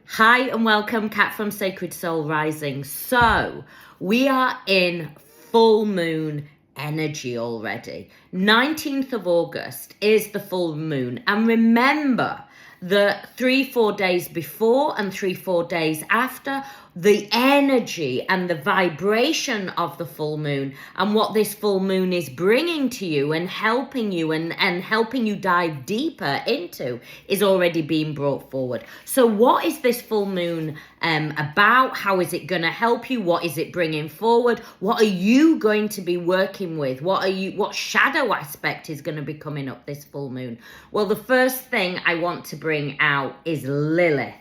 Hi and welcome, Kat from Sacred Soul Rising. So, we are in full moon energy already. 19th of August is the full moon. And remember, the 3-4 days before and 3-4 days after, the energy and the vibration of the full moon and what this full moon is bringing to you and helping you and helping you dive deeper into is already being brought forward. So what is this full moon about? How is it going to help you? What is it bringing forward? What are you going to be working with? What shadow aspect is going to be coming up this full moon? Well, the first thing I want to bring out is Lilith.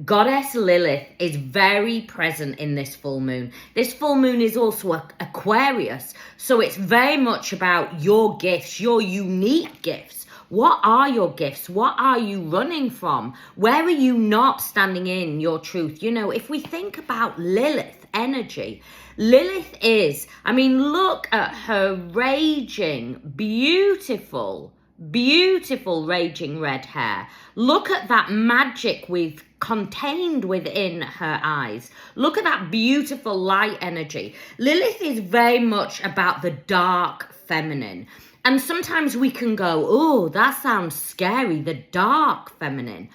Goddess Lilith is very present in this full moon. This full moon is also Aquarius, so it's very much about your gifts, your unique gifts. What are your gifts? What are you running from? Where are you not standing in your truth? You know, if we think about Lilith energy, Lilith is, look at her raging, beautiful raging red hair. Look at that magic we've contained within her eyes. Look at that beautiful light energy. Lilith is very much about the dark feminine. And sometimes we can go, oh, that sounds scary, the dark feminine.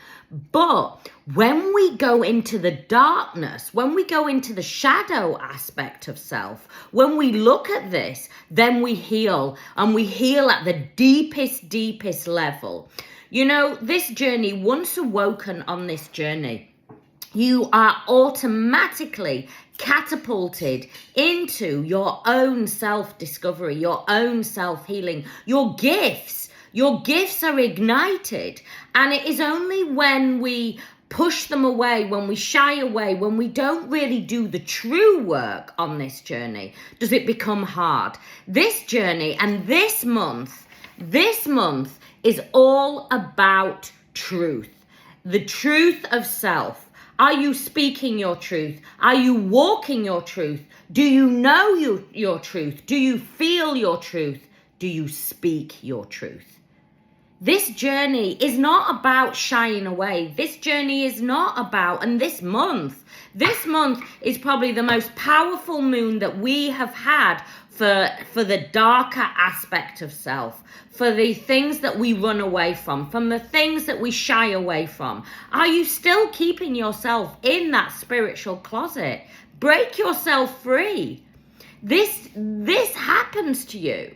But when we go into the darkness, when we go into the shadow aspect of self, when we look at this, then we heal, and we heal at the deepest level. You know, this journey, once awoken on this journey, you are automatically catapulted into your own self-discovery, your own self-healing. Your gifts are ignited, and it is only when we push them away, when we shy away, when we don't really do the true work on this journey, does it become hard. This journey and this month is all about truth, the truth of self. Are you speaking your truth? Are you walking your truth? Do you know your truth? Do you feel your truth? Do you speak your truth? This journey is not about shying away. This journey is not about, and this month is probably the most powerful moon that we have had for the darker aspect of self, for the things that we run away from the things that we shy away from. Are you still keeping yourself in that spiritual closet? Break yourself free. This happens to you.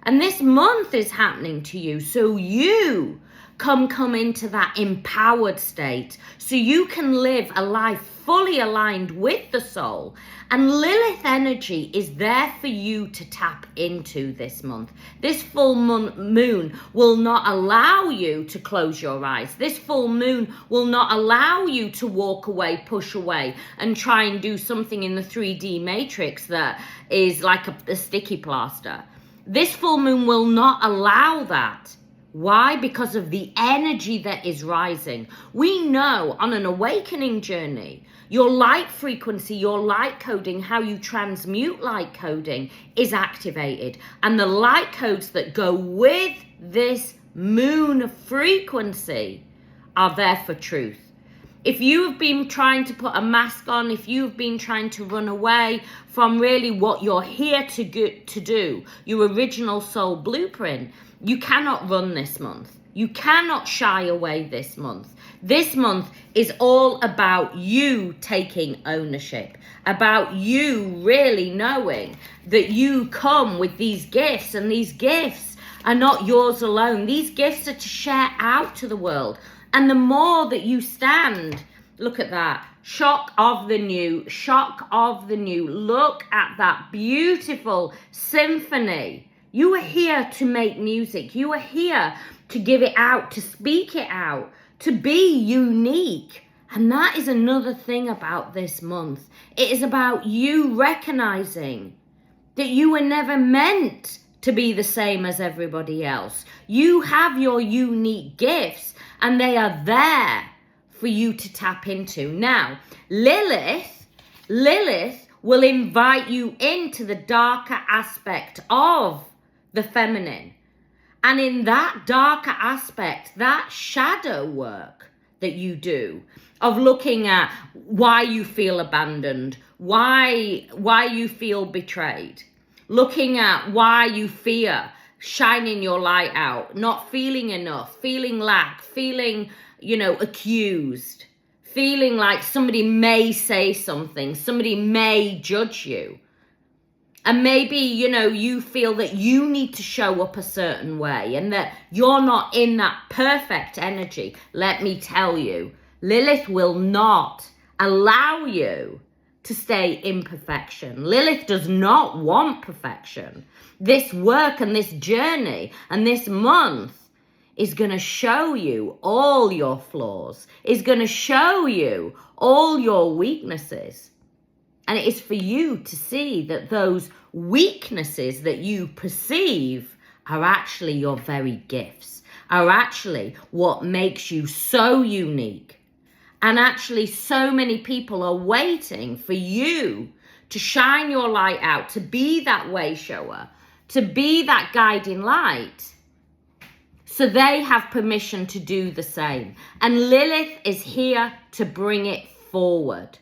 And this month is happening to you, so you come into that empowered state, so you can live a life fully aligned with the soul. And Lilith energy is there for you to tap into this month. This full moon will not allow you to close your eyes. This full moon will not allow you to walk away, push away, and try and do something in the 3D matrix that is like a sticky plaster. This full moon will not allow that. Why? Because of the energy that is rising. We know on an awakening journey, your light frequency, your light coding, how you transmute light coding is activated. And the light codes that go with this moon frequency are there for truth. If you have been trying to put a mask on, if you've been trying to run away from really what you're here to do, your original soul blueprint, you cannot run this month. You cannot shy away this month. This month is all about you taking ownership, about you really knowing that you come with these gifts, and these gifts are not yours alone. These gifts are to share out to the world. And the more that you stand, look at that, shock of the new. Look at that beautiful symphony. You are here to make music. You are here to give it out, to speak it out, to be unique. And that is another thing about this month. It is about you recognizing that you were never meant to be the same as everybody else. You have your unique gifts, and they are there for you to tap into. Now, Lilith will invite you into the darker aspect of the feminine. And in that darker aspect, that shadow work, that you do, of looking at why you feel abandoned, why you feel betrayed, looking at why you fear shining your light out, not feeling enough, feeling lack, feeling, accused, feeling like somebody may say something, somebody may judge you. And maybe, you feel that you need to show up a certain way and that you're not in that perfect energy. Let me tell you, Lilith will not allow you to stay in perfection. Lilith does not want perfection. This work and this journey and this month is going to show you all your flaws, is going to show you all your weaknesses. And it is for you to see that those weaknesses that you perceive are actually your very gifts, are actually what makes you so unique. And actually so many people are waiting for you to shine your light out, to be that way shower, to be that guiding light. So they have permission to do the same. And Lilith is here to bring it forward.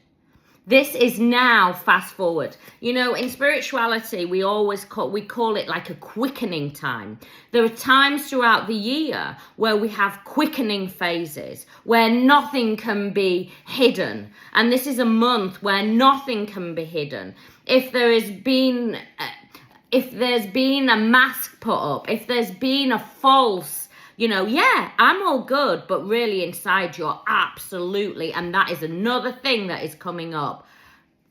This is now fast forward. In spirituality, we call it like a quickening time. There are times throughout the year where we have quickening phases, where nothing can be hidden. And this is a month where nothing can be hidden. If there's been a mask put up, if there's been a false, I'm all good, but really inside you're absolutely, and that is another thing that is coming up,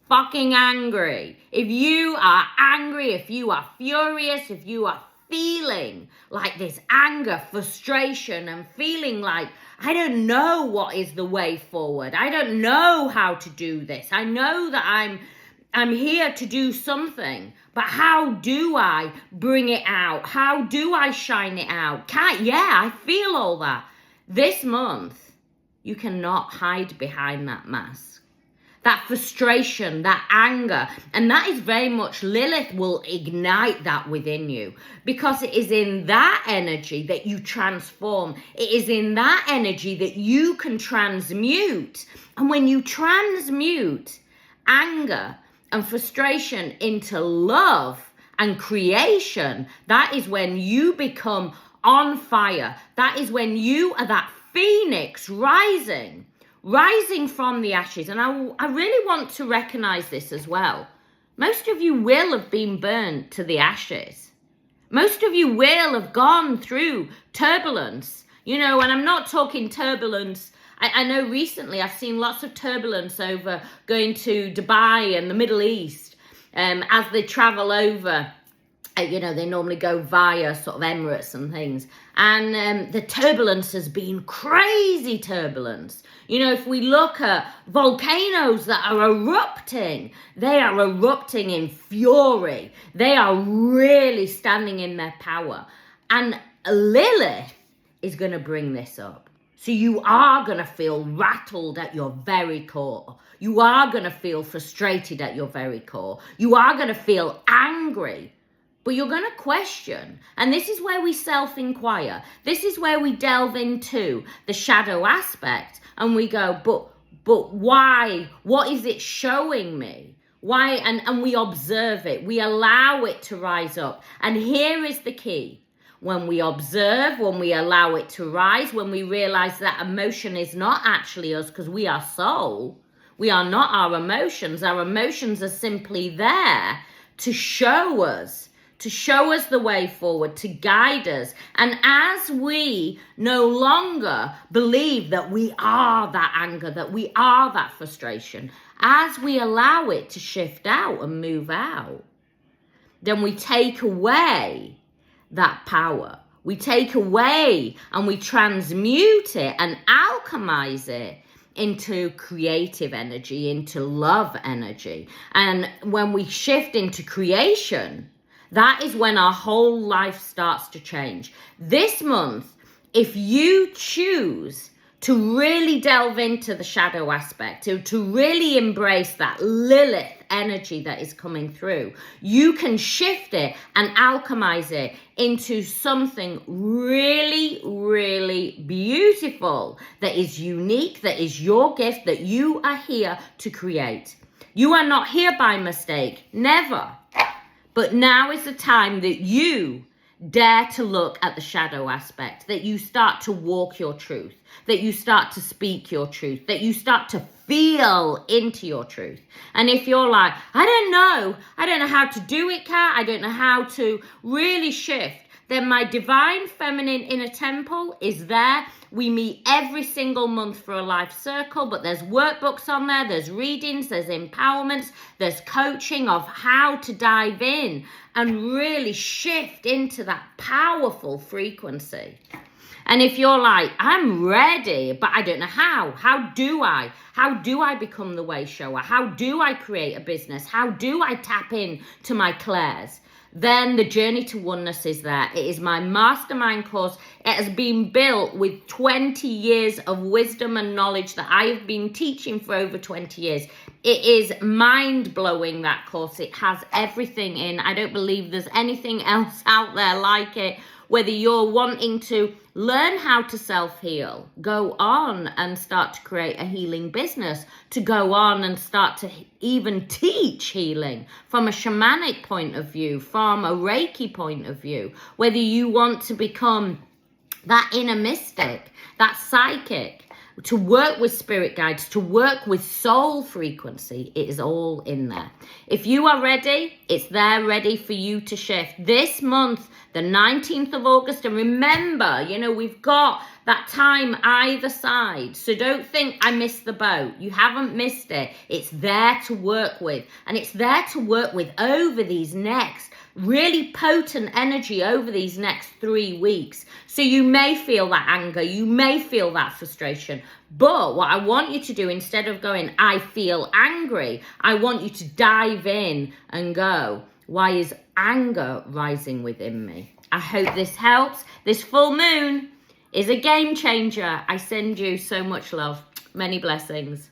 fucking angry. If you are angry, if you are furious, if you are feeling like this anger, frustration, and feeling like, I don't know what is the way forward. I don't know how to do this. I know that I'm here to do something, but how do I bring it out? How do I shine it out? I feel all that. This month, you cannot hide behind that mask. That frustration, that anger, and that is very much, Lilith will ignite that within you, because it is in that energy that you transform. It is in that energy that you can transmute. And when you transmute anger and frustration into love and creation, that is when you become on fire. That is when you are that phoenix rising from the ashes. And I really want to recognize this as well. Most of you will have been burnt to the ashes. Most of you will have gone through turbulence, and I'm not talking turbulence. I know recently I've seen lots of turbulence over going to Dubai and the Middle East as they travel over. They normally go via sort of Emirates and things. And the turbulence has been crazy turbulence. If we look at volcanoes that are erupting, they are erupting in fury. They are really standing in their power. And Lilith is going to bring this up. So you are going to feel rattled at your very core. You are going to feel frustrated at your very core. You are going to feel angry. But you're going to question. And this is where we self-inquire. This is where we delve into the shadow aspect. And we go, but why? What is it showing me? Why? And we observe it. We allow it to rise up. And here is the key. When we observe, when we allow it to rise, when we realize that emotion is not actually us, because we are soul, we are not our emotions. Our emotions are simply there to show us the way forward, to guide us. And as we no longer believe that we are that anger, that we are that frustration, as we allow it to shift out and move out, then we take away that power. We take away and we transmute it and alchemize it into creative energy, into love energy. And when we shift into creation, that is when our whole life starts to change. This month, if you choose to really delve into the shadow aspect, to really embrace that Lilith energy that is coming through, you can shift it and alchemize it into something really, really beautiful that is unique, that is your gift, that you are here to create. You are not here by mistake, never. But now is the time that you dare to look at the shadow aspect, that you start to walk your truth, that you start to speak your truth, that you start to feel into your truth. And if you're like, I don't know how to do it, Kat, I don't know how to really shift, then my Divine Feminine Inner Temple is there. We meet every single month for a life circle, but there's workbooks on there, there's readings, there's empowerments, there's coaching of how to dive in and really shift into that powerful frequency. And if you're like, I'm ready, but I don't know how do I? How do I become the way shower? How do I create a business? How do I tap in to my clairs? Then the Journey to Oneness is there. It is my mastermind course. It has been built with 20 years of wisdom and knowledge that I have been teaching for over 20 years. It is mind-blowing, that course. It has everything in. I don't believe there's anything else out there like it. Whether you're wanting to learn how to self-heal, go on and start to create a healing business, to go on and start to even teach healing from a shamanic point of view, from a Reiki point of view, whether you want to become that inner mystic, that psychic, to work with spirit guides, to work with soul frequency, it is all in there. If you are ready, it's there ready for you to shift. This month, the 19th of August, and remember, we've got that time either side. So don't think I missed the boat. You haven't missed it. It's there to work with. And it's there to work with over these next really potent energy over these next 3 weeks. So you may feel that anger, you may feel that frustration, but what I want you to do, instead of going, I feel angry, I want you to dive in and go, why is anger rising within me? I hope this helps. This full moon is a game changer. I send you so much love. Many blessings.